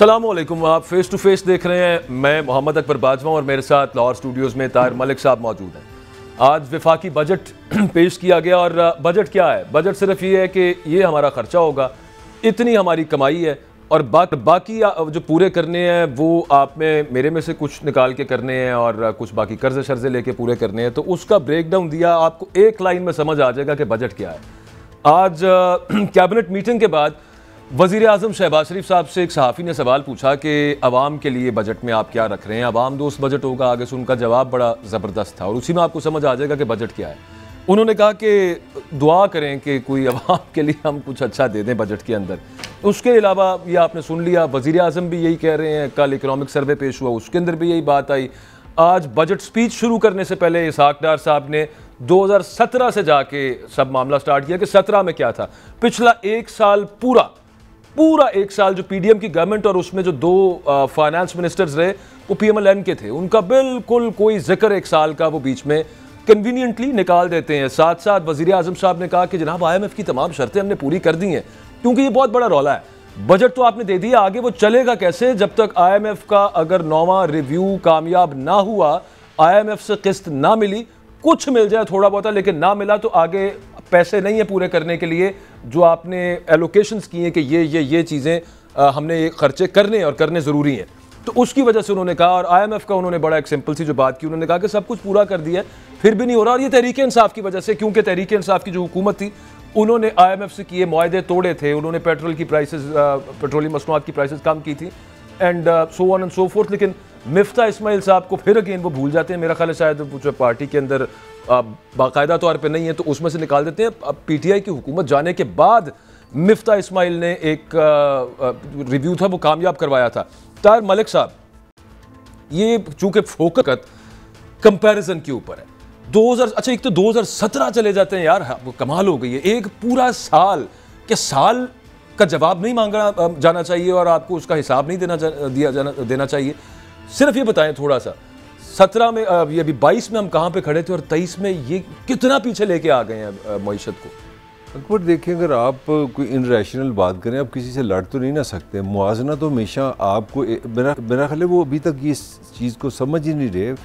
अस्सलामुअलैकुम, आप face to face देख रहे हैं। मैं मोहम्मद अकबर बाजवा और मेरे साथ लाहौर स्टूडियोज़ में ताहिर मलिक साहब मौजूद हैं। आज वफाकी बजट पेश किया गया और बजट क्या है? बजट सिर्फ ये है कि ये हमारा खर्चा होगा, इतनी हमारी कमाई है और बाकी जो पूरे करने हैं वो आप में मेरे में से कुछ निकाल के करने हैं और कुछ बाकी कर्जे शर्जे लेके पूरे करने हैं। तो उसका ब्रेक डाउन दिया, आपको एक लाइन में समझ आ जाएगा कि बजट क्या है। आज कैबिनेट मीटिंग के बाद वज़ीर आज़म शहबाज शरीफ साहब से एक सहाफ़ी ने सवाल पूछा कि अवाम के लिए बजट में आप क्या रख रहे हैं, अवाम दोस्त बजट होगा। आगे से उनका जवाब बड़ा ज़बरदस्त था और उसी में आपको समझ आ जाएगा कि बजट क्या है। उन्होंने कहा कि दुआ करें कि कोई अवाम के लिए हम कुछ अच्छा दे दें बजट के अंदर। उसके अलावा ये आपने सुन लिया, वज़ीर आज़म भी यही कह रहे हैं। कल इकनॉमिक सर्वे पेश हुआ, उसके अंदर भी यही बात आई। आज बजट स्पीच शुरू करने से पहले इसहाक डार साहब ने 2017 से जाके सब मामला स्टार्ट किया कि 17 में क्या था। पिछला एक साल पूरा एक साल जो पीडीएम की गवर्नमेंट और उसमें जो दो फाइनेंस मिनिस्टर्स रहे वो पीएमएलएन के थे, उनका बिल्कुल कोई जिक्र एक साल का वो बीच में कन्वीनियंटली निकाल देते हैं। साथ साथ वज़ीर आज़म साहब ने कहा कि जनाब IMF की तमाम शर्तें हमने पूरी कर दी हैं, क्योंकि ये बहुत बड़ा रौला है। बजट तो आपने दे दिया, आगे वो चलेगा कैसे जब तक IMF का अगर 9वां रिव्यू कामयाब ना हुआ, IMF से किस्त ना मिली, कुछ मिल जाए थोड़ा बहुत लेकिन ना मिला तो आगे पैसे नहीं है पूरे करने के लिए जो आपने एलोकेशंस किए हैं कि ये चीज़ें हमने खर्चे करने और करने ज़रूरी हैं। तो उसकी वजह से उन्होंने कहा, और IMF का उन्होंने बड़ा एक सिंपल सी जो बात की, उन्होंने कहा कि सब कुछ पूरा कर दिया फिर भी नहीं हो रहा। और ये तहरीक इंसाफ की वजह से, क्योंकि तहरीक इंसाफ की जो हुकूमत थी उन्होंने IMF से किए मुआहदे तोड़े थे, उन्होंने पेट्रोल की प्राइसेस, पेट्रोलियम मसनूआत की प्राइसेस कम की थी and so on and so fourth. लेकिन मिफ्ता इस्माइल साहब को फिर अगेन वो भूल जाते हैं। मेरा ख्याल है शायद पार्टी के अंदर बाकायदा तौर पे नहीं है तो उसमें से निकाल देते हैं। अब PTI की हुकूमत जाने के बाद मिफ्ता इस्माइल ने एक रिव्यू था वो कामयाब करवाया था। ताहिर मलिक साहब, ये चूंकि फोकस कंपैरिजन के ऊपर है, 2000 अच्छा एक तो 2017 चले जाते हैं यार, वो कमाल हो गई है। एक पूरा साल के साल का जवाब नहीं मांगा जाना चाहिए और आपको उसका हिसाब नहीं देना चाहिए। सिर्फ ये बताएं थोड़ा सा, 17 में ये अभी 22 में हम कहाँ पे खड़े थे और 23 में ये कितना पीछे लेके आ गए हैं मईशत को। अकबर देखें, अगर आप कोई इनरेशनल बात करें, आप किसी से लड़ तो नहीं ना सकते। मुआवजा तो हमेशा आपको, मेरा ख्याल है वो अभी तक ये चीज़ को समझ ही नहीं रहे,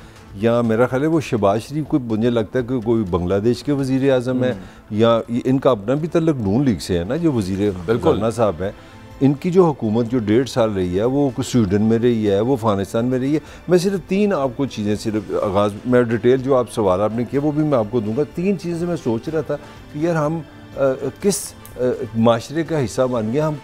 या मेरा ख्याल है वो शहबाज शरीफ को मुझे लगता है कि कोई बांग्लादेश के वज़ीर आज़म है या इनका अपना भी तल्लुक नून लीग से है ना, जो वज़ीर खाना साहब है। इनकी जो हुकूमत जो 1.5 साल रही है वो स्वीडन में रही है, वो अफगानिस्तान में रही है। मैं सिर्फ 3 आपको चीज़ें, सिर्फ आगाज़ में डिटेल जो आप सवाल आपने किया वो भी मैं आपको दूंगा। 3 चीज़ें से मैं सोच रहा था कि यार हम किस माशरे का हिस्सा बन गया, हम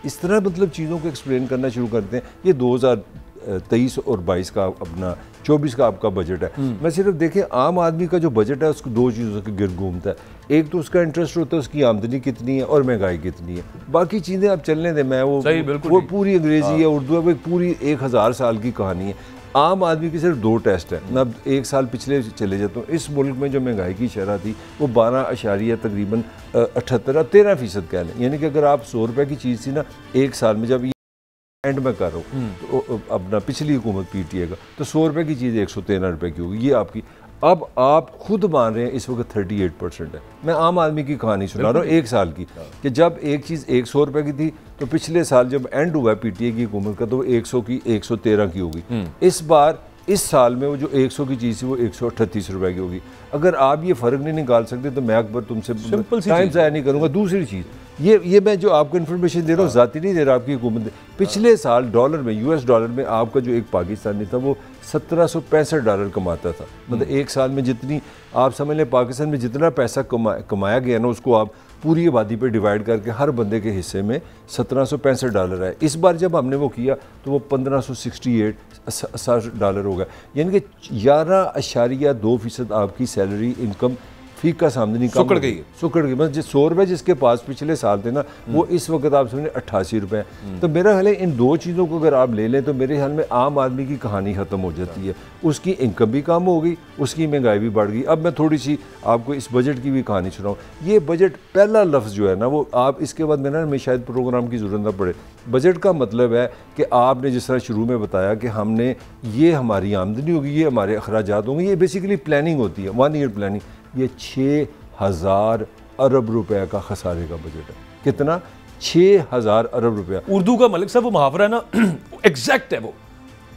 इस तरह मतलब चीज़ों को एक्सप्लेन करना शुरू करते हैं। ये 2023 और 22 का अपना 24 का आपका बजट है। मैं सिर्फ देखें, आम आदमी का जो बजट है उसको 2 चीज़ों के गिर्द घूमता है। एक तो उसका इंटरेस्ट होता है, उसकी आमदनी कितनी है और महंगाई कितनी है। बाकी चीज़ें आप चलने दें, मैं वो पूरी अंग्रेज़ी है, उर्दू है, वो पूरी 1000 साल की कहानी है। आम आदमी की सिर्फ 2 टेस्ट है। मैं अब 1 साल पिछले चले जाता हूँ। इस मुल्क में जो महंगाई की शरह थी वो 12 तकरीबन 78-13% कह लें। यानी कि अगर आप 100 रुपये की चीज़ थी ना, 1 साल में, जब एंड में कर रहा हूँ तो अपना पिछली हुकूमत PTI का, तो 100 रुपये की चीज़ 113 रुपये की होगी। ये आपकी, अब आप खुद मान रहे हैं इस वक्त 38% है। मैं आम आदमी की कहानी सुना रहा हूँ 1 साल की, कि जब एक चीज़ 100 रुपये की थी तो पिछले साल जब एंड हुआ PTI की हुकूमत का तो 100 की 113 की होगी। इस बार इस साल में वो जो 100 की चीज़ थी वो 138 रुपये की होगी। अगर आप ये फ़र्क नहीं निकाल सकते तो मैं अकबर तुमसे टाइम ज़ाया नहीं करूँगा। दूसरी चीज़, ये मैं जो आपको इन्फॉर्मेशन दे रहा हूँ ज़ाती नहीं दे रहा, आपकी हुकूमत पिछले साल डॉलर में, US डॉलर में आपका जो एक पाकिस्तानी था वो $1765 कमाता था। मतलब 1 साल में जितनी आप समझ लें पाकिस्तान में जितना पैसा कमाया गया ना, उसको आप पूरी आबादी पे डिवाइड करके हर बंदे के हिस्से में $1765 है। इस बार जब हमने वो किया तो वो $1568 हो गया। यानी कि 11.2% आपकी सैलरी इनकम फीका आमदनी सुकड़ गई। मतलब 100 रुपये जिसके पास पिछले साल थे ना, वो इस वक्त आप समझे 88 रुपये। तो मेरा ख्याल है इन 2 चीज़ों को अगर आप ले लें तो मेरे ख्याल में आम आदमी की कहानी ख़त्म हो जाती है। उसकी इनकम भी कम हो गई, उसकी महंगाई भी बढ़ गई। अब मैं थोड़ी सी आपको इस बजट की भी कहानी सुनाऊँ। ये बजट पहला लफ्ज़ जो है ना, वो आप इसके बाद में शायद प्रोग्राम की ज़रूरत ना पड़े। बजट का मतलब है कि आपने जिस तरह शुरू में बताया कि हमने, ये हमारी आमदनी होगी, ये हमारे अखराजात होंगे। ये बेसिकली प्लानिंग होती है, 1 ईयर प्लानिंग। ये 6000 अरब रुपए का खसारे का बजट है। कितना? 6,000 अरब रुपया। उर्दू का मलिक साहब वो मुहावरा है ना, एग्जैक्ट है वो,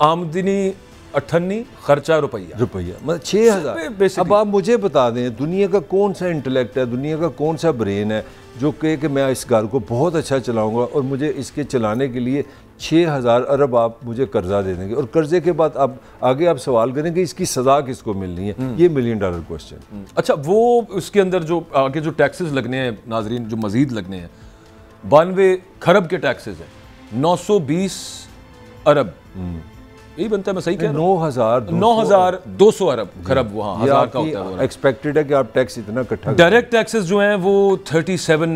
आमदनी 98 खर्चा रुपया मतलब 6,000। अब आप मुझे बता दें दुनिया का कौन सा इंटेलेक्ट है, दुनिया का कौन सा ब्रेन है जो कहे कि मैं इस घर को बहुत अच्छा चलाऊंगा और मुझे इसके चलाने के लिए 6,000 अरब आप मुझे कर्जा दे देंगे, और कर्जे के बाद आप आगे आप सवाल करेंगे इसकी सज़ा किसको मिलनी है। ये $1 मिलियन क्वेश्चन। अच्छा, वो उसके अंदर जो आगे जो टैक्सेस लगने हैं नाजरीन, जो मजीद लगने हैं, 92 खरब के टैक्सेस हैं, 920 अरब यही बनता है, मैं सही कह रहा हूं? 9,200 अरब खरब, वहाँ हजार का होता है। एक्सपेक्टेड है कि आप टैक्स इतना इकट्ठा। डायरेक्ट टैक्सेस जो हैं वो 37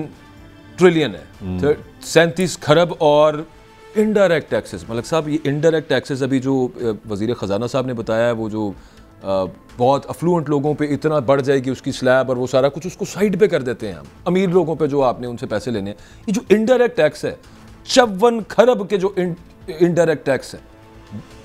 ट्रिलियन है, 37 खरब। और इनडायरेक्ट टैक्सेस, मलिक साहब ये इनडायरेक्ट टैक्सेस अभी जो वजीर ख़जाना साहब ने बताया है, वो जो बहुत अफ्लुएंट लोगों पे इतना बढ़ जाएगी उसकी स्लैब और वो सारा कुछ, उसको साइड पे कर देते हैं हम, अमीर लोगों पे जो आपने उनसे पैसे लेने हैं। ये जो इनडायरेक्ट टैक्स है 54 खरब के जो इनडायरेक्ट टैक्स है,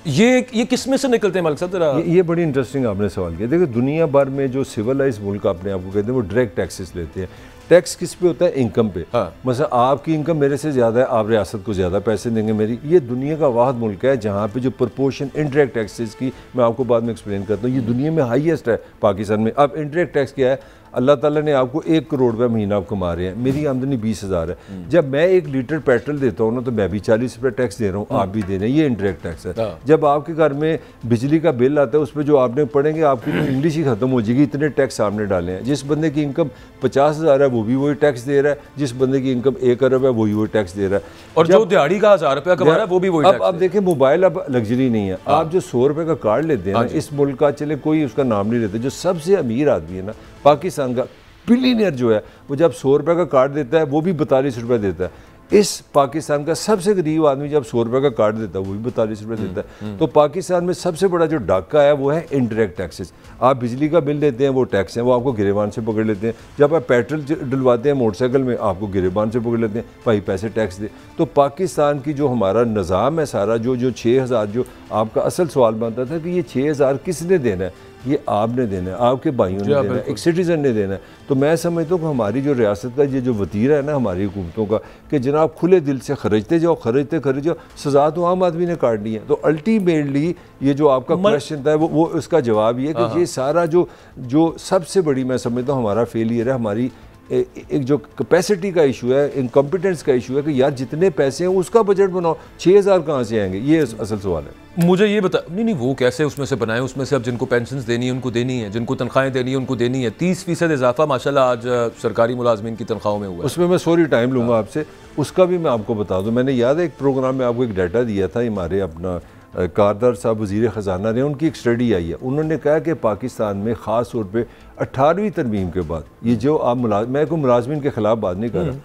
ये किस में से निकलते हैं मलिक साहब? ये बड़ी इंटरेस्टिंग आपने सवाल किया। देखिए दुनिया भर में जो सिविलाइज मुल्क अपने आप को कहते हैं वो डायरेक्ट टैक्सेस लेते हैं। टैक्स किस पे होता है? इनकम पे। हाँ। मतलब आपकी इनकम मेरे से ज़्यादा है, आप रियासत को ज़्यादा पैसे देंगे मेरी। ये दुनिया का वाहिद मुल्क है जहाँ पे जो प्रपोर्शन इनडायरेक्ट टैक्सेस की, मैं आपको बाद में एक्सप्लेन करता हूँ, ये दुनिया में हाईएस्ट है पाकिस्तान में। अब इनडायरेक्ट टैक्स क्या है? अल्लाह ताला ने आपको 1 करोड़ रुपये महीना आप कमा रहे हैं, मेरी आमदनी 20,000 है। जब मैं 1 लीटर पेट्रोल देता हूँ ना तो मैं भी 40 रुपये टैक्स दे रहा हूँ, आप भी दे रहे हैं, ये इनडायरेक्ट टैक्स है। जब आपके घर में बिजली का बिल आता है उस पर जो आपने पढ़ेंगे आपकी तो इंग्लिश ही खत्म हो जाएगी, इतने टैक्स आपने डाले हैं। जिस बंदे की इनकम 50,000 है वो भी वही टैक्स दे रहा है, जिस बंदे की इनकम 1 अरब है वही टैक्स दे रहा है, और जो दिहाड़ी का 1,000 रुपया कमा रहा है वो भी वही। अब देखें मोबाइल अब लग्जरी नहीं है। आप जो 100 रुपये का कार्ड लेते हैं ना, इस मुल्क का, चले कोई उसका नाम नहीं लेते, जो सबसे अमीर आदमी है ना पाकिस्तान का, बिलियनियर जो है, वो जब 100 रुपये का कार्ड देता है वो भी 42 रुपये देता है। इस पाकिस्तान का सबसे गरीब आदमी जब 100 रुपये का कार्ड देता है वो भी 42 रुपये देता है। तो पाकिस्तान में सबसे बड़ा जो डाका है वो है इनडायरेक्ट टैक्सेस। आप बिजली का बिल देते हैं वो टैक्स हैं, वो आपको गिरेबान से पकड़ लेते हैं। जब आप पेट्रोल डलवाते हैं मोटरसाइकिल में आपको गिरेबान से पकड़ लेते हैं, भाई पैसे टैक्स दे। तो पाकिस्तान की जो हमारा निज़ाम है सारा, जो 6,000, जो आपका असल सवाल बनता था कि ये 6,000 किसने देना है, ये आपने देना है, आपके भाइयों ने देना है, एक सिटीजन ने देना है। तो मैं समझता हूँ कि हमारी जो रियासत का ये जो वतीरा है ना हमारी हुकूमतों का, कि जनाब खुले दिल से खर्चते जाओ, खर्चते जाओ, सज़ा तो आम आदमी ने काटनी है। तो अल्टीमेटली ये जो आपका क्वेश्चन था वो उसका जवाब ये कि ये सारा जो सबसे बड़ी मैं समझता हूँ हमारा फेलियर है, हमारी एक जो कैपेसिटी का इशू है, इनकॉम्पिटेंस का इशू है कि यार जितने पैसे हैं उसका बजट बनाओ, 6,000 कहाँ से आएंगे, ये असल सवाल है। मुझे ये बता, नहीं वो कैसे उसमें से बनाए? उसमें से अब जिनको पेंशन देनी है उनको देनी है, जिनको तनख्वाहें देनी है उनको देनी है। 30% इजाफा माशाल्लाह आज सरकारी मुलाजमीन की तनख्वाहों में हुआ है। उसमें मैं सॉरी टाइम लूँगा आपसे, उसका भी मैं आपको बता दूँ। मैंने याद है एक प्रोग्राम में आपको एक डाटा दिया था, हमारे अपना कारदार साहब वज़ीर ख़जाना ने, उनकी एक स्टडी आई है। उन्होंने कहा कि पाकिस्तान में ख़ास तौर पे 18वीं तरमीम के बाद ये जो आप मैं को मुलाजमीन के ख़िलाफ़ बात नहीं कर रहा,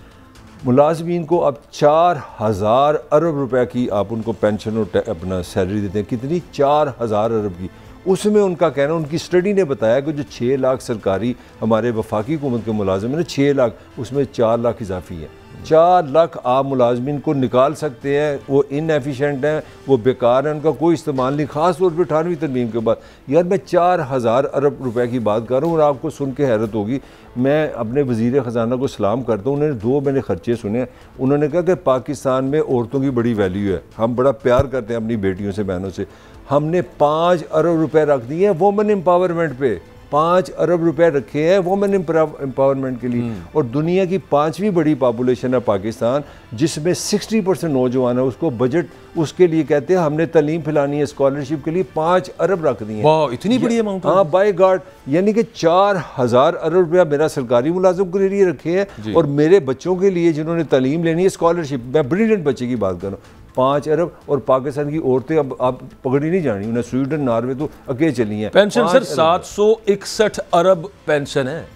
मुलाजमीन को अब 4,000 अरब रुपए की आप उनको पेंशन और अपना सैलरी देते हैं। कितनी? 4,000 अरब की। उसमें उनका कहना, उनकी स्टडी ने बताया कि जो 6 लाख सरकारी हमारे वफाकी हुकूमत के मुलाजिम हैं, 6 लाख, उसमें 4 लाख इजाफी है। 4 लाख आप मुलाजमीन को निकाल सकते हैं, वो इनएफिशिएंट हैं, वो बेकार हैं, उनका कोई इस्तेमाल नहीं, ख़ास तौर पर 18वीं तरमीम के बाद। यार मैं 4,000 अरब रुपए की बात कर रहा हूँ और आपको सुन के हैरत होगी। मैं अपने वज़ीर ख़जाना को सलाम करता हूँ, उन्होंने 2 मैंने खर्चे सुने। उन्होंने कहा कि पाकिस्तान में औरतों की बड़ी वैल्यू है, हम बड़ा प्यार करते हैं अपनी बेटियों से, बहनों से। हमने 5 अरब रुपए रख दिए हैं वोमेन एम्पावरमेंट पे, 5 अरब रुपए रखे हैं वोमेन एम्पावरमेंट के लिए। और दुनिया की 5वीं बड़ी पॉपुलेशन है पाकिस्तान, जिसमें 60% नौजवान है। उसको बजट उसके लिए कहते हैं हमने तालीम फैलानी है, स्कॉलरशिप के लिए 5 अरब रख दिए। वाह, इतनी बड़ी अमाउंट। हाँ बाय गॉड, यानी कि 4,000 अरब रुपया मेरा सरकारी मुलाजिम के लिए रखे हैं, और मेरे बच्चों के लिए जिन्होंने तालीम लेनी है, स्कॉलरशिप, मैं ब्रिलियंट बच्चे की बात कर रहा हूँ, 5 अरब। और पाकिस्तान की औरतें अब आप पकड़ी नहीं जानी, उन्हें स्वीडन नार्वे तो अकेले चली हैं। पेंशन सर 761 अरब पेंशन है,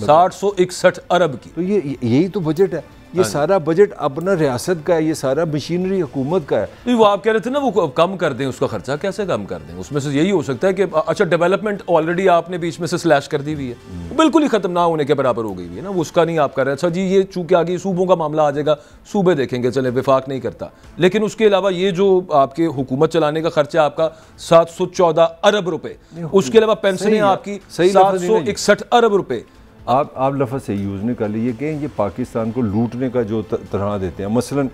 761 अरब की। तो यही तो बजट है, ये सारा बजट अपना रियासत का है, ये सारा मशीनरी हुकूमत का है। वो आप कह रहे थे ना वो कम कर दें, उसका खर्चा कैसे कम कर दें? उसमें से यही हो सकता है कि अच्छा डेवलपमेंट ऑलरेडी आपने बीच में से स्लैश कर दी हुई है, बिल्कुल ही खत्म ना होने के बराबर हो गई हुई है ना, उसका नहीं आप कर रहे। अच्छा जी, ये चूंकि आगे सूबों का मामला आ जाएगा, सूबे देखेंगे, चले विफाक नहीं करता, लेकिन उसके अलावा ये जो आपके हुकूमत चलाने का खर्चा आपका 714 अरब रुपए, उसके अलावा पेंशन आपकी 761 अरब रुपए, आप लफ्ज़ से यूज़ नहीं कर लीजिए कि ये पाकिस्तान को लूटने का जो तरह देते हैं। मसलन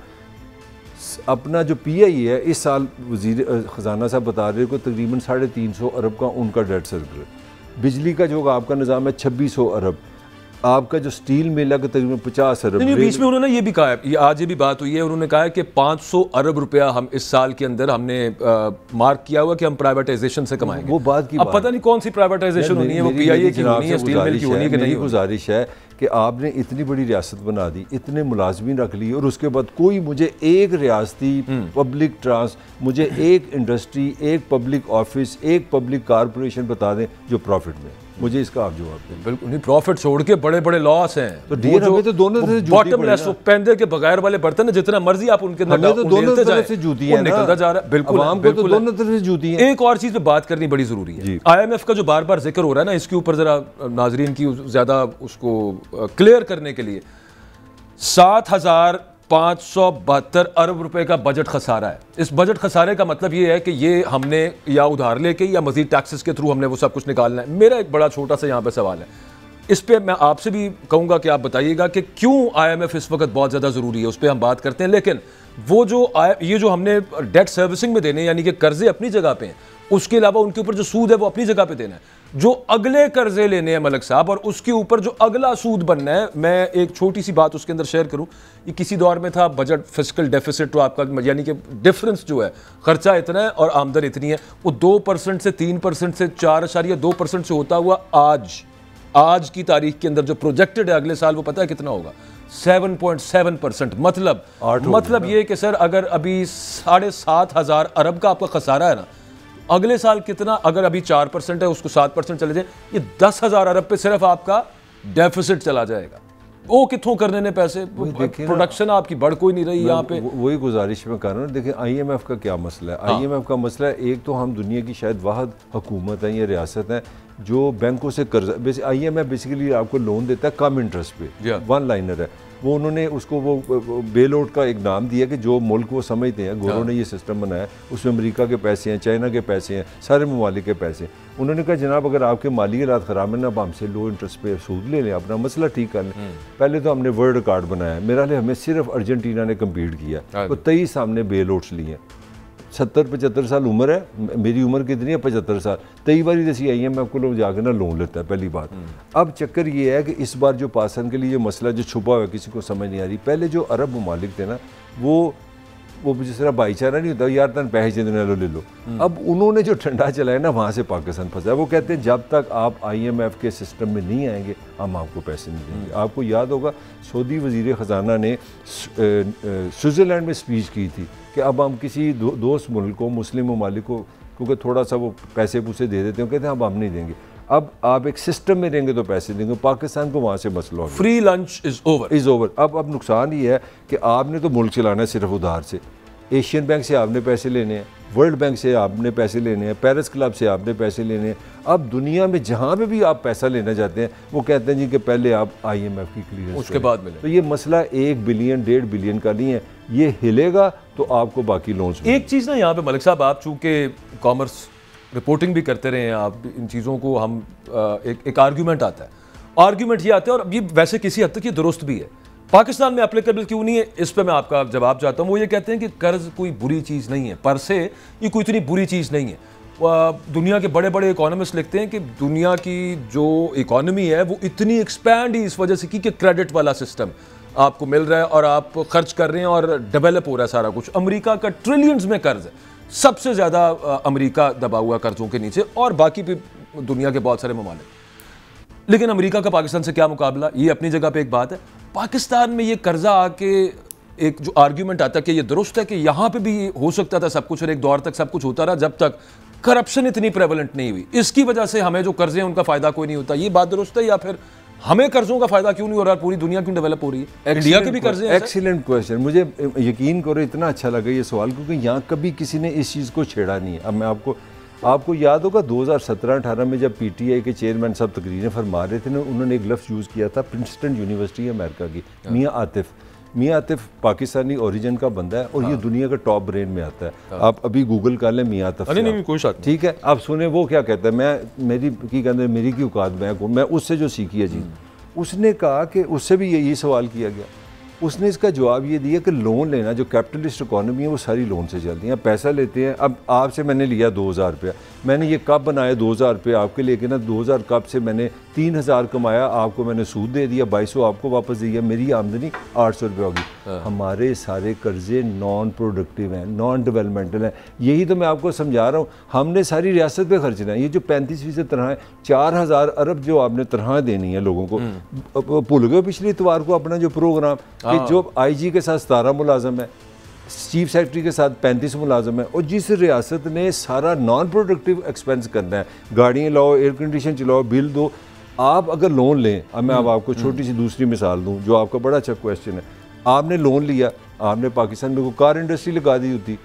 अपना जो PI है इस साल वज़ीर ख़जाना साहब बता रहे को तकरीबन 350 अरब का उनका डेट सर्कल, बिजली का जो आपका निज़ाम है 2600 अरब, आपका जो स्टील मिल है तकरीबन 50 अरब। बीच में उन्होंने ये भी कहा है, ये आज ये भी बात हुई है, उन्होंने कहा है कि 500 अरब रुपया हम इस साल के अंदर हमने मार्क किया हुआ कि हम प्राइवेटाइजेशन से कमाएंगे। वो बात की अब पता नहीं कौन सी प्राइवेटाइजेशन होनी है, वो PIA की होनी है, स्टील मिल की होनी है कि नहीं। गुजारिश है कि आपने इतनी बड़ी रियासत बना दी, इतने मुलाजमीन रख लिए और उसके बाद कोई मुझे एक रियासती पब्लिक मुझे एक इंडस्ट्री, एक पब्लिक ऑफिस, एक पब्लिक कारपोरेशन बता दें जो प्रॉफिट में, मुझे इसका आप जवाब दें। बिल्कुल नहीं, प्रॉफिट छोड़ के बड़े बड़े लॉस हैं। तो डीएन हमें तो दोनों तरफ से बॉटम लेस पेंदे के बगैर वाले बर्तन है, जितना मर्जी आप उनके अंदर तो दोनों तरफ से जूती है, निकलता जा रहा है। बिल्कुल आवाम को तो दोनों तरफ से जूती है। एक और चीज पे बात करनी बड़ी जरूरी है, IMF का जो बार बार जिक्र हो रहा है ना, इसके ऊपर जरा नाजरीन की ज्यादा उसको क्लियर करने के लिए 7,572 अरब रुपए का बजट खसारा है। इस बजट खसारे का मतलब ये है कि ये हमने या उधार लेके या मजीद टैक्सेस के थ्रू हमने वो सब कुछ निकालना है। मेरा एक बड़ा छोटा सा यहाँ पे सवाल है, इस पे मैं आपसे भी कहूँगा कि आप बताइएगा कि क्यों IMF इस वक्त बहुत ज़्यादा ज़रूरी है, उस पर हम बात करते हैं। लेकिन वो जो ये जो हमने डेट सर्विसिंग में देने, यानी कि कर्जे अपनी जगह पे हैं, उसके अलावा उनके ऊपर जो सूद है वो अपनी जगह पे देना है। जो अगले कर्जे लेने हैं मलिक साहब, और उसके ऊपर जो अगला सूद बनना है, मैं एक छोटी सी बात उसके अंदर शेयर करूं। ये किसी दौर में था बजट फिस्कल डेफिसिट, तो आपका यानी कि डिफरेंस जो है, खर्चा इतना है और आमदन इतनी है, वो 2% से 3% से 4.2% से होता हुआ आज की तारीख के अंदर जो प्रोजेक्टेड है अगले साल, वो पता है कितना होगा? 7.7%। मतलब ये कि सर अगर अभी 7,500 अरब का आपका खसारा है ना, अगले साल कितना, अगर अभी 4% है उसको 7% चले जाए, ये 10,000 अरब पे सिर्फ आपका डेफिसिट चला जाएगा। वो कितों करने ने पैसे, प्रोडक्शन आपकी बढ़ कोई नहीं रही यहाँ पे। वही गुजारिश में कर रहा हूँ। देखिए IMF का क्या मसला है। IMF का मसला है, एक तो हम दुनिया की शायद वाहिद हुकूमत है या रियासत है जो बैंकों से कर्जा, IMF बेसिकली आपको लोन देता है कम इंटरेस्ट पे, वन लाइनर है वो। उन्होंने उसको वो बेल आउट का एक नाम दिया कि जो मुल्क वो समझते हैं, गोरों ने ये सिस्टम बनाया, उसमें अमेरिका के पैसे हैं, चाइना के पैसे हैं, सारे ममालिक के पैसे हैं। उन्होंने कहा जनाब अगर आपके माली हालात ख़राब है ना, अब हमसे लो इंटरेस्ट पे सूद ले लें, अपना मसला ठीक कर लें। पहले तो हमने वर्ल्ड रिकॉर्ड बनाया, मेरा लिए हमें सिर्फ अर्जेंटीना ने कम्पीट किया, तो 23 हमने बेल आउट्स लिए। 70-75 साल उम्र है, मेरी उम्र कितनी है? 75 साल। 23 बारी जैसी IMF को लोग जाकर ना लोन लेता है, पहली बात। अब चक्कर ये है कि इस बार जो पाकिस्तान के लिए मसला जो छुपा हुआ है, किसी को समझ नहीं आ रही। पहले जो अरब ममालिक थे ना, वो जिस तरह भाईचारा नहीं होता, यार तन पैसे देने लो ले लो। अब उन्होंने जो ठंडा चलाया ना, वहाँ से पाकिस्तान फंसा है। वो कहते हैं जब तक आप IMF के सिस्टम में नहीं आएंगे हम आपको पैसे नहीं देंगे। आपको याद होगा सऊदी वज़ीर ख़जाना ने स्विट्ज़रलैंड में स्पीच की थी कि अब हम किसी दोस्त मुल्क को, मुस्लिम ममालिक को, क्योंकि थोड़ा सा वो पैसे पूसे दे देते हैं, कहते हैं अब हम नहीं देंगे, अब आप एक सिस्टम में रहेंगे तो पैसे देंगे। पाकिस्तान को वहाँ से मसला हो गया, फ्री लंच इज़ ओवर। अब नुकसान ये है कि आपने तो मुल्क चलाना है सिर्फ उधार से। एशियन बैंक से आपने पैसे लेने हैं, वर्ल्ड बैंक से आपने पैसे लेने हैं, पेरिस क्लब से आपने पैसे लेने हैं। अब दुनिया में जहाँ पे भी आप पैसा लेना चाहते हैं, वो कहते हैं जी कि पहले आप IMF की क्लियरेंस उसके बाद मिले। तो ये मसला 1 बिलियन 1.5 बिलियन का नहीं है, ये हिलेगा तो आपको बाकी लोन्स। एक चीज़ ना यहाँ पे मलिक साहब, आप चूँकि कॉमर्स रिपोर्टिंग भी करते रहे हैं, आप इन चीज़ों को हम एक आर्ग्यूमेंट आता है, आर्ग्यूमेंट ये आता है, और ये वैसे किसी हद तक ये दुरुस्त भी है, पाकिस्तान में एप्लीकेबल क्यों नहीं है, इस पे मैं आपका जवाब चाहता हूँ। वो ये कहते हैं कि कर्ज कोई बुरी चीज़ नहीं है, पर से ये कोई इतनी बुरी चीज़ नहीं है। दुनिया के बड़े बड़े इकोनॉमिस्ट लिखते हैं कि दुनिया की जो इकोनॉमी है वो इतनी एक्सपैंड ही इस वजह से की कि क्रेडिट वाला सिस्टम आपको मिल रहा है और आप खर्च कर रहे हैं और डेवलप हो रहा है सारा कुछ। अमेरिका का ट्रिलियंस में कर्ज है, सबसे ज़्यादा अमेरिका दबा हुआ कर्जों के नीचे, और बाकी भी दुनिया के बहुत सारे ममालिक। लेकिन अमेरिका का पाकिस्तान से क्या मुकाबला, ये अपनी जगह पे एक बात है। पाकिस्तान में ये कर्जा आके एक जो आर्ग्यूमेंट आता है कि ये दुरुस्त है कि यहाँ पे भी हो सकता था सब कुछ, और एक दौर तक सब कुछ होता रहा जब तक करप्शन इतनी प्रेवलेंट नहीं हुई, इसकी वजह से हमें जो कर्जे हैं उनका फायदा कोई नहीं होता। ये बात दुरुस्त है, या फिर हमें कर्जों का फायदा क्यों नहीं हो रहा, पूरी दुनिया क्यों डेवलप हो रही है? इंडिया के भी कर्जे हैं। एक्सीलेंट क्वेश्चन, मुझे यकीन करो इतना अच्छा लगा ये सवाल, क्योंकि यहाँ कभी किसी ने इस चीज़ को छेड़ा नहीं है। अब मैं आपको याद होगा 2017-18 में जब PTI के चेयरमैन साहब तकरीरें फरमा रहे थे ना, उन्होंने एक लफ्ज़ यूज़ किया था, प्रिंसटन यूनिवर्सिटी अमेरिका की, मियाँ आतिफ पाकिस्तानी ओरिजिन का बंदा है और ये दुनिया का टॉप ब्रेन में आता है। आप अभी गूगल कर लें मियाँ आतिफ, नहीं कोई शक, ठीक है। आप सुने वो क्या कहता है, मेरी की औकात मैं उससे जो सीखी है जी, उसने कहा कि उससे भी यही सवाल किया गया, उसने इसका जवाब ये दिया कि लोन लेना, जो कैपिटलिस्ट इकॉनमी है वो सारी लोन से चलती है। पैसा लेते हैं, अब आपसे मैंने लिया 2000 रुपया, मैंने ये कब बनाया 2000 रुपये आपके लेके ना, 2000 कब से मैंने 3000 कमाया, आपको मैंने सूद दे दिया, 2200 आपको वापस दिया, मेरी आमदनी 800 रुपये होगी। हमारे सारे कर्जे नॉन प्रोडक्टिव हैं, नॉन डेवलपमेंटल हैं। यही तो मैं आपको समझा रहा हूँ, हमने सारी रियासत पे खर्चना है। ये जो 35% तरह 4000 अरब जो आपने तरह देनी है लोगों को, भूल गए पिछली इतवार को अपना जो प्रोग्राम कि जो IG के साथ 17 मुलाजम है, चीफ सेक्रेटरी के साथ 35 मुलाजम है, और जिस रियासत ने सारा नॉन प्रोडक्टिव एक्सपेंस करना है, गाड़ियाँ लाओ, एयर कंडीशन चलाओ, बिल दो, आप अगर लोन लें, अब मैं आपको छोटी सी दूसरी मिसाल दूं जो आपका बड़ा अच्छा क्वेश्चन है, आपने लोन लिया, आपने पाकिस्तान में को कार इंडस्ट्री लगा दी होती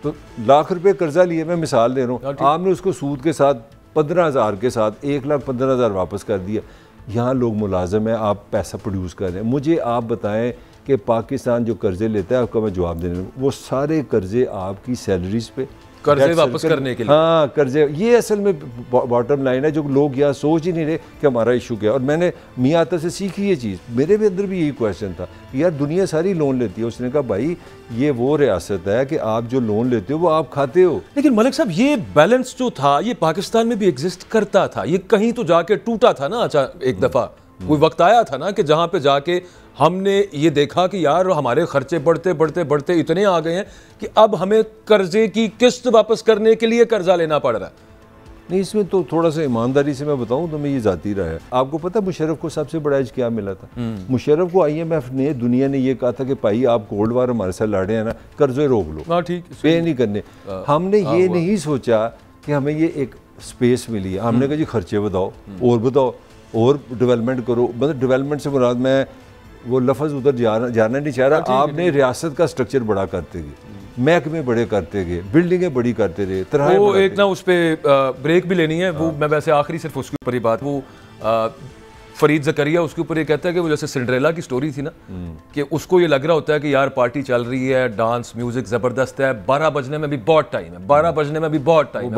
तो लाख रुपए कर्जा लिए, मैं मिसाल दे रहा हूँ, आपने उसको सूद के साथ 15,000 के साथ 1,15,000 वापस कर दिया। यहाँ लोग मुलाजम हैं, आप पैसा प्रोड्यूस कर रहे हैं। मुझे आप बताएं कि पाकिस्तान जो कर्जे लेता है, आपका मैं जवाब देने में, वो सारे कर्जे आपकी सैलरीज पे कर्जे वापस करने के लिए, हाँ कर्जे, ये असल में बॉटम लाइन है जो लोग यहाँ सोच ही नहीं रहे कि हमारा इशू क्या है। और मैंने मियां आता से सीखी ये चीज़, मेरे भी अंदर भी यही क्वेश्चन था कि यार दुनिया सारी लोन लेती है। उसने कहा भाई ये वो रियासत है कि आप जो लोन लेते हो वो आप खाते हो। लेकिन मलिक साहब ये बैलेंस जो था ये पाकिस्तान में भी एग्जिस्ट करता था, ये कहीं तो जाके टूटा था ना। अच्छा एक दफ़ा कोई वक्त आया था ना कि जहाँ पे जाके हमने ये देखा कि यार हमारे खर्चे बढ़ते बढ़ते बढ़ते इतने आ गए हैं कि अब हमें कर्जे की किस्त वापस करने के लिए कर्जा लेना पड़ रहा है। नहीं, इसमें तो थोड़ा सा ईमानदारी से मैं बताऊं तो मैं ये जाती रहा है। आपको पता है मुशर्रफ को सबसे बड़ा एज क्या मिला था? मुशर्रफ को IMF ने, दुनिया ने ये कहा था कि भाई आप कोल्ड वार हमारे साथ लड़े हैं ना, कर्जे रोक लो, हाँ ठीक, पे नहीं करने। हमने ये नहीं सोचा कि हमें ये एक स्पेस मिली है, हमने कहा जी खर्चे बताओ और डेवलपमेंट करो। मतलब डेवलपमेंट से मुराद मैं वो लफ्ज़ उधर जाना नहीं चाह रहा। आपने रियासत का स्ट्रक्चर बड़ा करते गए, महकमे बड़े करते गए, बिल्डिंगें बड़ी करते रहे। वो एक ना उस पर ब्रेक भी लेनी है, वो मैं वैसे आखिरी सिर्फ उसके ऊपर ही बात, वो फरीद ज़करिया उसके ऊपर ये कहता है कि वो जैसे सिंड्रेला की स्टोरी थी ना, कि उसको ये लग रहा होता है कि यार पार्टी चल रही है, डांस म्यूजिक ज़बरदस्त है, 12 बजने में भी बहुत टाइम है, 12 बजने में भी बहुत टाइम है,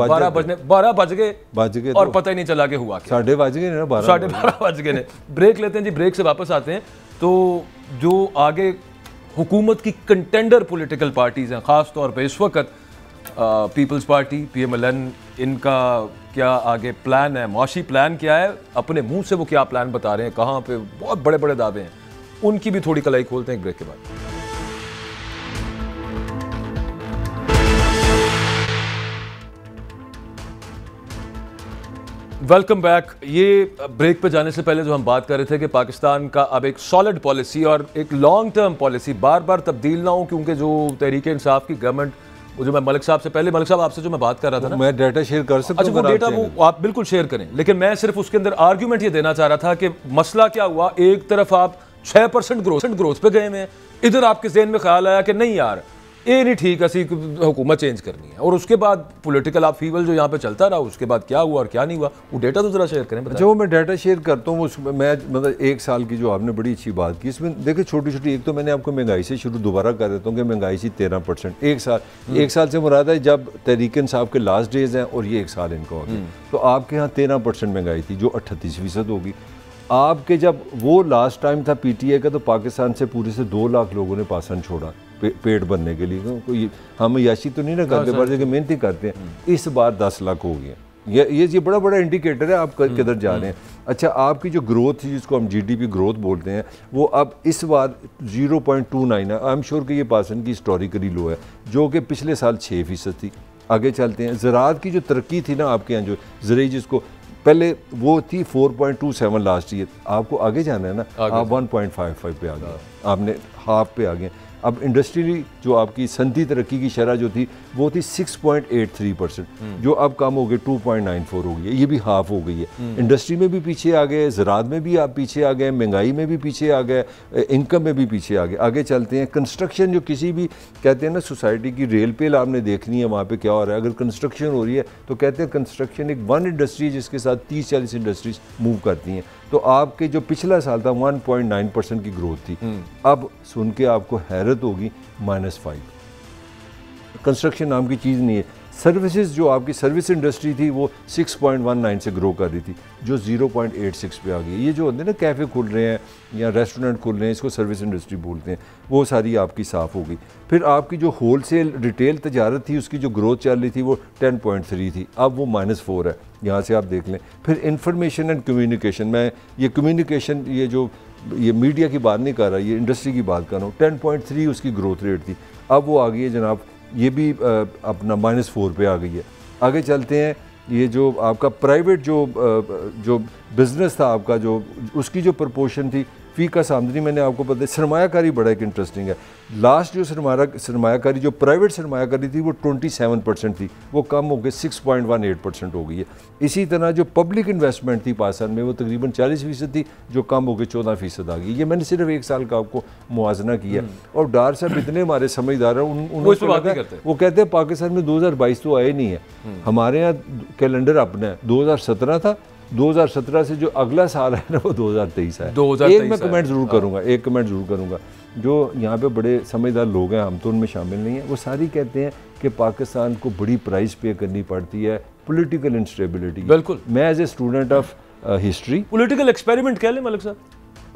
12 बज गए और पता ही नहीं चला कि हुआ क्या। 12:30 बज गए ना, 12:30 बज गए ने। ब्रेक लेते हैं जी, ब्रेक से वापस आते हैं। तो जो आगे हुकूमत की कंटेंडर पॉलिटिकल पार्टीज़ हैं, ख़ास तौर पे इस वक्त पीपल्स पार्टी, PMLN, इनका क्या आगे प्लान है, माशी प्लान क्या है, अपने मुंह से वो क्या प्लान बता रहे हैं, कहाँ पे बहुत बड़े बड़े दावे हैं, उनकी भी थोड़ी कलाई खोलते हैं एक ब्रेक के बाद। Welcome back. ये ब्रेक पे जाने से पहले जो हम बात कर रहे थे कि पाकिस्तान का अब एक सॉलिड पॉलिसी और एक लॉन्ग टर्म पॉलिसी बार बार तब्दील ना हो, क्योंकि जो तहरीक इंसाफ की गवर्नमेंट, वो जो मैं मलिक साहब से पहले, मलिक साहब आपसे जो मैं बात कर रहा था ना, मैं डाटा शेयर कर सकता हूं? अच्छा वो डेटा वो आप बिल्कुल शेयर करें, लेकिन मैं सिर्फ उसके अंदर आर्ग्यूमेंट ये देना चाह रहा था कि मसला क्या हुआ, एक तरफ आप 6% ग्रोथ पे गए हैं, इधर आपके ज़हन में ख्याल आया कि नहीं यार ये नहीं ठीक, असी हुकूमत चेंज करनी है, और उसके बाद पॉलिटिकल आप फीवल जो यहाँ पे चलता रहा, उसके बाद क्या हुआ और क्या नहीं हुआ, वो डेटा तो जरा शेयर करें। जो मैं डाटा शेयर करता हूँ उसमें मैं मतलब 1 साल की जो आपने बड़ी अच्छी बात की, इसमें देखिए छोटी छोटी, एक तो मैंने आपको महंगाई से शुरू दोबारा कर देता हूँ कि महंगाई सी 13%। एक साल से मुराद है जब तहरीक इंसाफ के लास्ट डेज हैं और ये 1 साल इनका हो गया, तो आपके यहाँ 13% महंगाई थी जो 38% होगी। आपके जब वो लास्ट टाइम था PTA का, तो पाकिस्तान से पूरे से 2 लाख लोगों ने पासन छोड़ा पेट भरने के लिए। कोई हम याशी तो नहीं ना करते, बड़ी जगह मेहनत ही करते हैं। इस बार 10 लाख हो गए। ये बड़ा बड़ा इंडिकेटर है आप किधर जा रहे हैं। अच्छा, आपकी जो ग्रोथ थी जिसको हम GDP ग्रोथ बोलते हैं, वो अब इस बार 0.29 है। आई एम श्योर कि ये पासन की हिस्टोरिकली लो है, जो कि पिछले साल 6% थी। आगे चलते हैं, ज़राअत की जो तरक्की थी ना आपके यहाँ, जो ज़रिए जिसको पहले वो थी 4.27 लास्ट ईयर, आपको आगे जाना है ना, आप 1.55 पे आ गए, आपने हाफ पे आ गए। अब इंडस्ट्री जो आपकी सनती तरक्की की शरह जो थी वो थी 6.83%, जो अब कम हो गई 2.94 हो गई है, ये भी हाफ हो गई है। इंडस्ट्री में भी पीछे आ गए, ज़राअत में भी आप पीछे आ गए, महंगाई में भी पीछे आ गए, इनकम में भी पीछे आ गए। आगे चलते हैं, कंस्ट्रक्शन जो किसी भी कहते हैं ना सोसाइटी की रेल पेल आपने देखनी है वहाँ पे क्या हो रहा है। अगर कंस्ट्रक्शन हो रही है तो कहते हैं कंस्ट्रक्शन एक वन इंडस्ट्री जिसके साथ 30-40 इंडस्ट्रीज मूव करती हैं। तो आपके जो पिछला साल था 1.9% की ग्रोथ थी, अब सुन के आपको हैरत होगी -5। कंस्ट्रक्शन नाम की चीज़ नहीं है। सर्विसेज जो आपकी सर्विस इंडस्ट्री थी वो 6.19 से ग्रो कर रही थी, जो 0.86 पे आ गई। ये जो होते हैं ना कैफ़े खुल रहे हैं या रेस्टोरेंट खुल रहे हैं, इसको सर्विस इंडस्ट्री बोलते हैं, वो सारी आपकी साफ़ हो गई। फिर आपकी जो होल सेल रिटेल तजारत थी उसकी जो ग्रोथ चल रही थी वो 10.3 थी, अब वो -4 है। यहाँ से आप देख लें। फिर इंफॉर्मेशन एंड कम्युनिकेशन, मैं ये कम्युनिकेशन ये मीडिया की बात नहीं कर रहा, ये इंडस्ट्री की बात कर रहा हूँ, 10.3 उसकी ग्रोथ रेट थी, अब वो आ गई है जनाब, ये भी अपना -4 पे आ गई है। आगे चलते हैं, ये जो आपका प्राइवेट जो बिज़नेस था आपका, जो उसकी जो प्रपोर्शन थी फ़ी का आमदनी, मैंने आपको पता है सरमायाकारी बड़ा एक इंटरेस्टिंग है। लास्ट जो सरमायाकारी जो प्राइवेट सरमायाकारी थी वो 27% थी, वो कम हो गई 6.18% हो गई है। इसी तरह जो पब्लिक इन्वेस्टमेंट थी पाकिस्तान में वो तकरीबन 40% थी, जो कम हो गई 14% आ गई। ये मैंने सिर्फ 1 साल का आपको मुआवजा किया। और डार साहब इतने हमारे समझदार हैं, वो कहते हैं पाकिस्तान में 2022 तो आए नहीं है, हमारे यहाँ कैलेंडर अपना है, 2017 था, 2017 से जो अगला साल है ना वो 2023 है। एक मैं कमेंट ज़रूर करूँगा, जो यहाँ पे बड़े समझदार लोग हैं, हम तो उनमें शामिल नहीं हैं, वो सारी कहते हैं कि पाकिस्तान को बड़ी प्राइस पे करनी पड़ती है पॉलिटिकल इंस्टेबिलिटी। बिल्कुल, मैं as a student of history, political experiment कह लें मलिक साहब,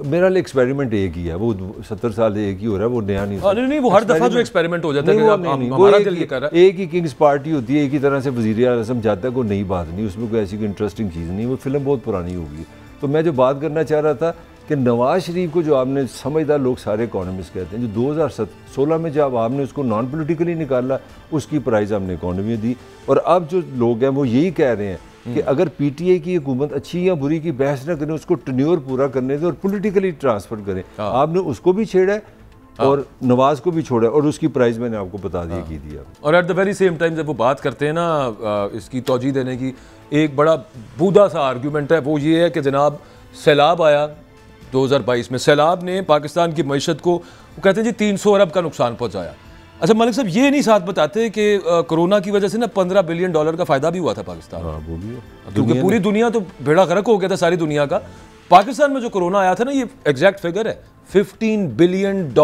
मेरा लिए एक्सपेरिमेंट एक ही है, वो 70 साल से एक ही हो रहा है, वो नया नहीं। नहीं, वो हर दफा जो एक्सपेरिमेंट हो जाता है, हमारा दिल ये कर रहा है, एक ही किंग्स पार्टी होती है, एक ही तरह से वज़ीर आज़म जाता है, कोई नई बात नहीं, उसमें कोई ऐसी कोई इंटरेस्टिंग चीज़ नहीं, वो फिल्म बहुत पुरानी होगी। तो मैं जो बात करना चाह रहा था कि नवाज शरीफ को जो आपने समझदार लोग सारे इकोनॉमिस्ट कहते हैं, जो 2016 में जब आपने उसको नॉन पोलिटिकली निकाला, उसकी प्राइज़ हमने इकोनॉमी में दी। और अब जो लोग हैं वो यही कह रहे हैं कि अगर पीटीआई की हुकूमत अच्छी या बुरी की बहस ना करें, उसको टेन्योर पूरा करने दें और पॉलिटिकली ट्रांसफ़र करें। आपने उसको भी छेड़ा है और नवाज को भी छोड़ा है, और उसकी प्राइस मैंने आपको बता दिया की दिया। और at the very same time जब वो बात करते हैं ना इसकी तौजीह देने की, एक बड़ा बूढ़ा सा आर्ग्यूमेंट है, वो ये है कि जनाब सैलाब आया 2022 में, सैलाब ने पाकिस्तान की मईशत को, वो कहते हैं जी 300 अरब का नुकसान पहुँचाया। अच्छा मलिक साहब, ये नहीं साथ बताते कि कोरोना की वजह से ना $15 बिलियन का फायदा भी हुआ था पाकिस्तान। वो भी है, क्योंकि पूरी दुनिया तो बेड़ा गर्क हो गया था, सारी दुनिया का। पाकिस्तान में जो कोरोना आया था ना, ये एग्जैक्ट फिगर है $15 बिलियन।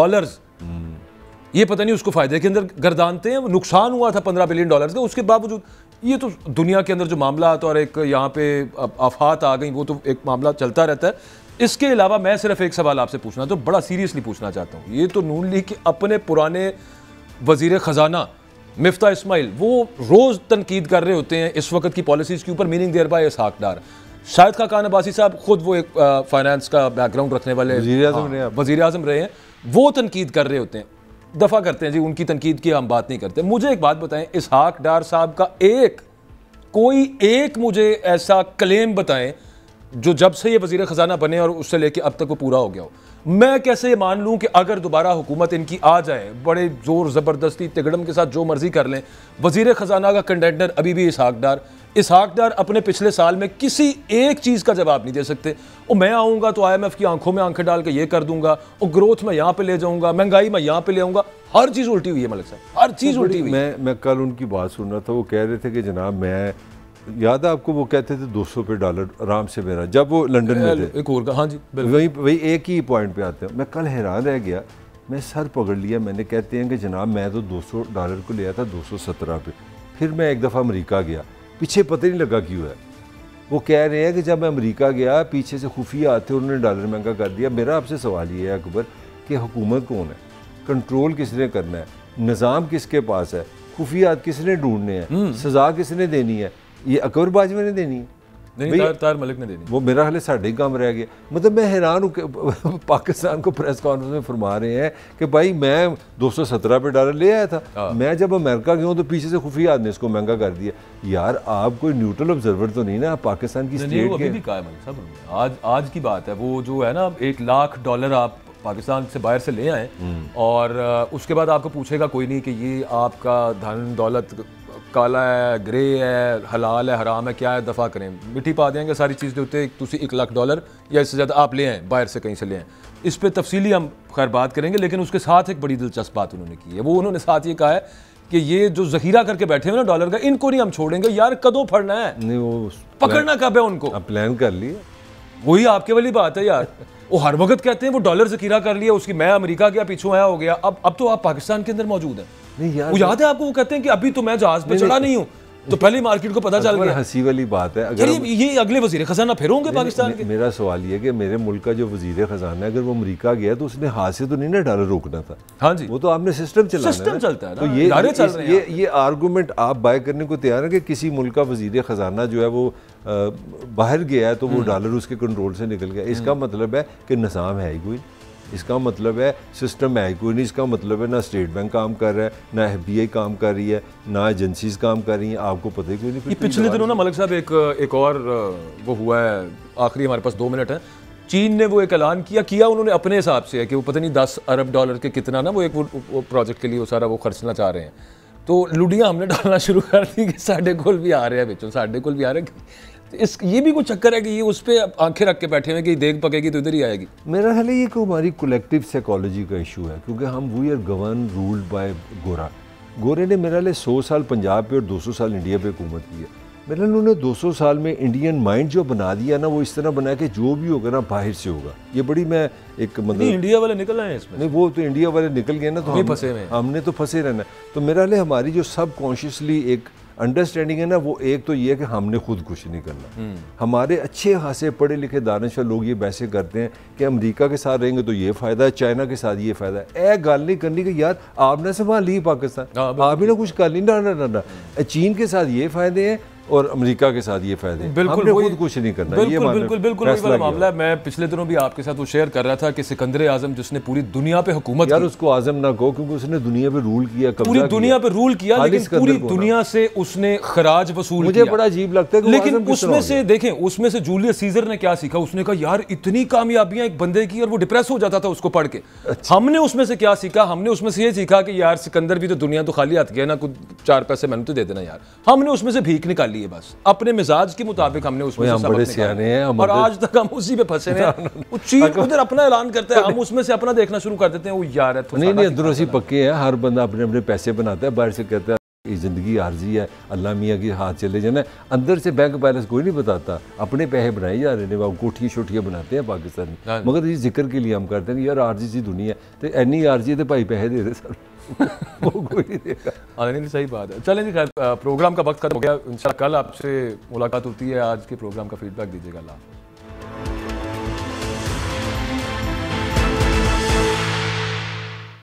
ये पता नहीं उसको फायदे के अंदर गर्दानते हैं, नुकसान हुआ था $15 बिलियन का। उसके बावजूद ये तो दुनिया के अंदर जो मामला और एक यहाँ पे आफात आ गई, वो तो एक मामला चलता रहता है। इसके अलावा मैं सिर्फ एक सवाल आपसे पूछना, तो बड़ा सीरियसली पूछना चाहता हूँ, ये तो नून लीग के अपने पुराने वजीर ख़जाना मिफ्ता इस्माइल, वो रोज़ तनकीद कर रहे होते हैं इस वक्त की पॉलिसीज़ के ऊपर, मीनिंग देयर बाय इसहाक डार। शाहिद खान अब्बासी साहब खुद वो एक फाइनेंस का बैकग्राउंड रखने वाले वज़ीर आज़म रहे हैं, वो तनकीद कर रहे होते हैं, दफ़ा करते हैं जी, उनकी तनकीद की हम बात नहीं करते। मुझे एक बात बताएं, इसहाक डार साहब का कोई एक मुझे ऐसा क्लेम बताएं जो जब से ये वज़ीर ख़जाना बने और उससे लेके अब तक वो पूरा हो गया हो। मैं कैसे मान लूं कि अगर दोबारा हुकूमत इनकी आ जाए, बड़े ज़ोर ज़बरदस्ती तिगड़म के साथ जो मर्जी कर लें, वज़ीर ख़जाना का कंटेंडर अभी भी इसहाक डार अपने पिछले साल में किसी एक चीज़ का जवाब नहीं दे सकते। और मैं आऊँगा तो IMF की आंखों में आंखें डाल के ये कर दूंगा, और ग्रोथ में यहाँ पे ले जाऊँगा, महंगाई में यहाँ पे ले आऊँगा, हर चीज़ उल्टी हुई है मलिक साहब, हर चीज़ उल्टी हुई। मैं कल उनकी बात सुन रहा था, वो कह रहे थे कि जनाब, मैं याद है आपको, वो कहते थे $200 पे आराम से मेरा, जब वो लंदन में थे, एक और का, हाँ जी, वही एक ही पॉइंट पे आते हैं। मैं कल हैरान रह गया, मैं सर पकड़ लिया, मैंने कहते हैं कि जनाब मैं तो $200 को लिया था 217 पे। फिर मैं एक दफ़ा अमेरिका गया, पीछे पता नहीं लगा क्यों है, वो कह रहे हैं कि जब मैं अमेरिका गया पीछे से खुफिया आते उन्होंने डॉलर महंगा कर दिया। मेरा आपसे सवाल ये है अकबर कि हुकूमत कौन है, कंट्रोल किसने करना है, निज़ाम किसके पास है, खुफियात किसने ढूंढने हैं, सज़ा किसने देनी है, ये अकबर बाजवा ने देनी है, नहीं तार मलिक ने देनी। वो मेरा हाल साढ़े ही काम रह गया। मतलब मैं हैरान हूँ, पाकिस्तान को प्रेस कॉन्फ्रेंस में फरमा रहे हैं कि भाई मैं $217 पे ले आया था, मैं जब अमेरिका गया हूँ तो पीछे से खुफिया ने इसको महंगा कर दिया। यार आप कोई न्यूट्रल ऑब्जर्वर तो नहीं ना, पाकिस्तान की स्टेट अभी भी कहा है मलिक साहब, आज की बात है, वो जो है ना $1 लाख आप पाकिस्तान से बाहर से ले आए और उसके बाद आपको पूछेगा कोई नहीं कि ये आपका धन दौलत काला है, ग्रे है, हलाल है, हराम है, क्या है, दफ़ा करें, मिट्टी पा देंगे सारी चीज़ के उत्ते, तुसी $1 लाख या इससे ज़्यादा आप ले आएँ बाहर से, कहीं से ले आएँ। इस पर तफसीली हम खैर बात करेंगे, लेकिन उसके साथ एक बड़ी दिलचस्प बात उन्होंने की है, वो उन्होंने साथ ये कहा है कि ये जो ज़ख़ीरा करके बैठे हुए ना डॉलर का, इनको नहीं हम छोड़ेंगे। यार कदों फड़ना है, नहीं वो पकड़ना कब है उनको, प्लान कर लिए, वही आपके वाली बात है यार। वो हर वक्त कहते हैं वो डॉलर ज़ख़ीरा कर लिया, उसकी मैं अमेरिका गया, पीछू आया हो गया, अब तो आप पाकिस्तान के अंदर मौजूद हैं, नहीं यार, वो याद है आपको, वो कहते हैं कि अभी तो मैं जहाज पे चढ़ा नहीं हूँ, तो पहले मार्केट को पता चल गया। हंसी वाली बात है। अगर ये अगले वजीर खजाना फिर होंगे पाकिस्तान के। मेरा सवाल ये है कि मेरे मुल्क का जो वजीर खजाना है, अगर वो अमेरिका गया तो उसने हाथ से तो नहीं ना डॉलर रोकना था। हाँ जी, वो तो आपने सिस्टम चलाना है। सिस्टम चलता है तो ये आर्गूमेंट आप बाय करने को तैयार है कि किसी मुल्क का वजीर खजाना जो है वो बाहर गया है तो वो डॉलर उसके कंट्रोल से निकल गया। इसका मतलब है कि निज़ाम है ही कोई, इसका मतलब है सिस्टम है कोई नहीं। इसका मतलब है ना स्टेट बैंक काम कर रहा है, ना FBI काम कर रही है, ना एजेंसीज काम कर रही हैं, आपको पता ही कोई नहीं। ये पिछले दिनों ना मलिक साहब एक और वो हुआ है, आखिरी हमारे पास 2 मिनट है। चीन ने वो एक ऐलान किया उन्होंने अपने हिसाब से है कि वो पता नहीं 10 अरब डॉलर के कितना ना वो एक वो प्रोजेक्ट के लिए वो सारा वो खर्चना चाह रहे हैं। तो लुडियाँ हमने डालना शुरू कर दी कि साढ़े कोल भी आ रहे हैं बिचो, साढ़े कोल भी आ रहे हैं। ये भी कुछ चक्कर है कि ये उस पर आंखें रख के बैठे हुए कि देख पकेगी तो इधर ही आएगी। मेरा ख्याल है ये को हमारी कलेक्टिव साइकोलॉजी का इशू है, क्योंकि हम we are govern ruled by गोरे ने मेरा लिए 100 साल पंजाब पे और 200 साल इंडिया पे हुकूमत की है। मेरा उन्होंने 200 साल में इंडियन माइंड जो बना दिया ना, वो इस तरह बनाया कि जो भी होगा ना बाहर से होगा। ये बड़ी मैं एक मतलब इंडिया वाले निकल आए इसमें। नहीं, वो तो इंडिया वाले निकल गए ना, तो हमने तो फंसे रहना। तो मेरा लिए हमारी जो सब कॉन्शियसली एक अंडरस्टैंडिंग है ना, वो एक तो ये है कि हमने खुद कुछ नहीं करना। हमारे अच्छे खासे पढ़े लिखे दानिशवर लोग ये वैसे करते हैं कि अमेरिका के साथ रहेंगे तो ये फ़ायदा है, चाइना के साथ ये फ़ायदा है। एक गल नहीं करनी कि यार आपने संभाल ली पाकिस्तान, आप ही ना कुछ कर ली ना, चीन के साथ ये फ़ायदे हैं और अमेरिका के साथ ये फायदे हैं। हमने खुद कुछ नहीं करना। बिल्कुल वही वाला मामला है। मैं पिछले दिनों भी आपके साथ वो शेयर कर रहा था कि सिकंदर आजम जिसने पूरी दुनिया पे हुकूमत यार उसको आजम ना कहो, क्योंकि उसने दुनिया पे रूल किया, पूरी दुनिया पे रूल किया, लेकिन पूरी दुनिया से उसने खराज वसूल किया। मुझे बड़ा अजीब लगता है। लेकिन उसमें से देखें, उसमें से जूलियस सीजर ने क्या सीखा? उसने कहा यार इतनी कामयाबियां एक बंदे की, और वो डिप्रेस हो जाता था उसको पढ़ के। हमने उसमें से क्या सीखा? हमने उसमें से ये सीखा कि यार सिकंदर भी तो दुनिया तो खाली हाथ गया ना, कुछ 4 पैसे मैंने तो दे देना यार। हमने उसमें से भीख निकाली है बस, अपने मिजाज के मुताबिक हमने उसमें से सबक निकाले हैं, और आज तक हम उसी पे फंसे हैं। वो चीन उधर अपना ऐलान करता है, हम उसमें से अपना देखना शुरू कर देते हैं। वो यार है तो नहीं अंदरों से पक्के हैं। हर बंदा अपने अपने पैसे बनाता है, बाहर से कहता है ये ज़िंदगी आर्जी है, अल्लाह मियाँ की हाथ चले जाना। अंदर से बैंक बैलेंस कोई नहीं बताता, अपने पैसे बनाए जा रहे हैं, कोठियाँ शोठियाँ बनाते हैं पाकिस्तानी। मगर ये जिक्र के लिए हम करते हैं यार आर्जी सी दुनिया तो एनी आर्जी तो भाई पैसे दे दे सर वो कोई नहीं देगा। नहीं सही बात है। चलें जी, खैर प्रोग्राम का वक्त खत्म हो गया। इंशाल्लाह कल आपसे मुलाकात होती है। आज के प्रोग्राम का फीडबैक दीजिएगा। अल्लाह।